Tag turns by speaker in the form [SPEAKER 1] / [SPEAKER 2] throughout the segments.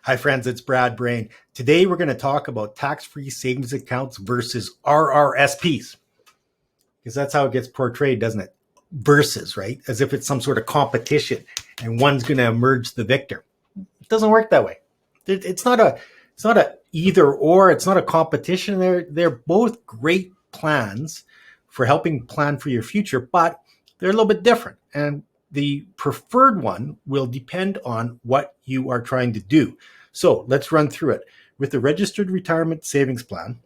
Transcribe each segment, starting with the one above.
[SPEAKER 1] Hi friends, it's Brad Brain. Today we're going to talk about tax-free savings accounts versus RRSPs. Because that's how it gets portrayed, doesn't it? Versus, right? As if it's some sort of competition and one's going to emerge the victor. It doesn't work that way. It's not a either or, it's not a competition. They're both great plans for helping plan for your future, but they're a little bit different. And the preferred one will depend on what you are trying to do. So let's run through it. With the registered retirement savings plan,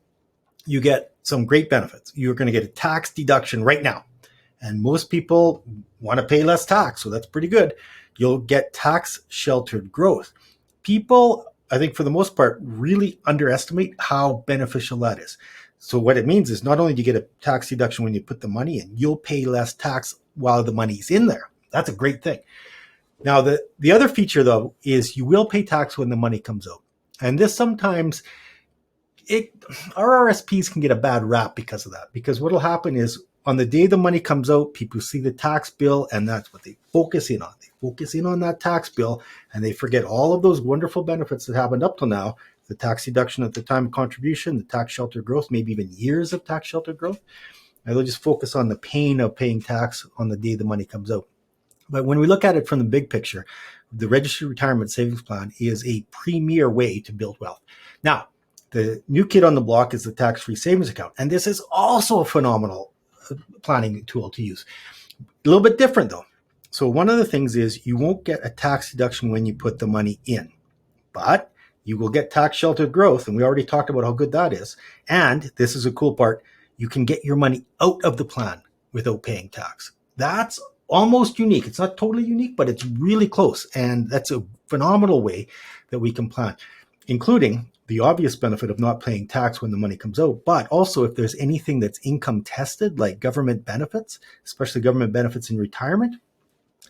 [SPEAKER 1] you get some great benefits. You're going to get a tax deduction right now. And most people want to pay less tax, so that's pretty good. You'll get tax sheltered growth. People, I think for the most part, really underestimate how beneficial that is. So what it means is not only do you get a tax deduction when you put the money in, you'll pay less tax while the money's in there. That's a great thing. Now, the other feature, though, is you will pay tax when the money comes out. And this sometimes, RRSPs can get a bad rap because of that. Because what will happen is on the day the money comes out, people see the tax bill, and that's what they focus in on. They focus in on that tax bill, and they forget all of those wonderful benefits that happened up till now. The tax deduction at the time of contribution, the tax shelter growth, maybe even years of tax shelter growth. And they'll just focus on the pain of paying tax on the day the money comes out. But when we look at it from the big picture, the registered retirement savings plan is a premier way to build wealth. Now, the new kid on the block is the tax-free savings account. And this is also a phenomenal planning tool to use. A little bit different though. So one of the things is you won't get a tax deduction when you put the money in, but you will get tax sheltered growth. And we already talked about how good that is. And this is a cool part. You can get your money out of the plan without paying tax. That's almost unique. It's not totally unique, but it's really close. And that's a phenomenal way that we can plan, including the obvious benefit of not paying tax when the money comes out, but also if there's anything that's income tested, like government benefits, especially government benefits in retirement,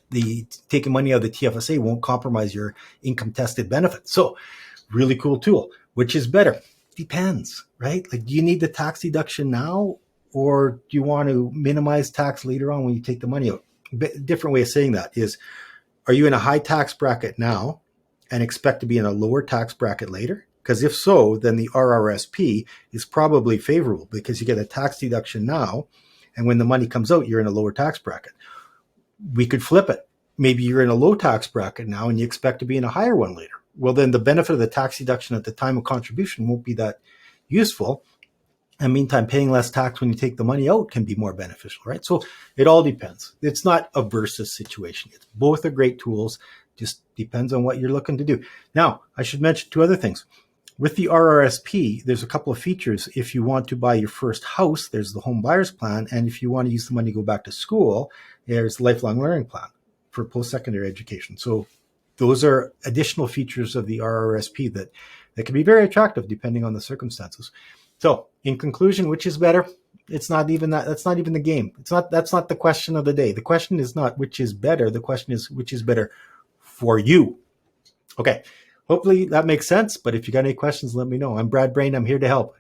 [SPEAKER 1] the taking money out of the TFSA won't compromise your income tested benefits. So really cool tool. Which is better? Depends, right? Like, do you need the tax deduction now, or do you want to minimize tax later on when you take the money out? Different way of saying that is, are you in a high tax bracket now and expect to be in a lower tax bracket later? Because if so, then the RRSP is probably favorable because you get a tax deduction now, and when the money comes out, you're in a lower tax bracket. We could flip it. Maybe you're in a low tax bracket now and you expect to be in a higher one later. Well, then the benefit of the tax deduction at the time of contribution won't be that useful. And meantime, paying less tax when you take the money out can be more beneficial, right? So it all depends. It's not a versus situation. It's both are great tools. Just depends on what you're looking to do. Now, I should mention two other things. With the RRSP, there's a couple of features. If you want to buy your first house, there's the home buyer's plan. And if you want to use the money to go back to school, there's the lifelong learning plan for post-secondary education. So those are additional features of the RRSP that can be very attractive depending on the circumstances. So in conclusion, which is better? It's not even that. That's not even the game. That's not the question of the day. The question is not which is better. The question is which is better for you. Okay. Hopefully that makes sense. But if you got any questions, let me know. I'm Brad Brain. I'm here to help.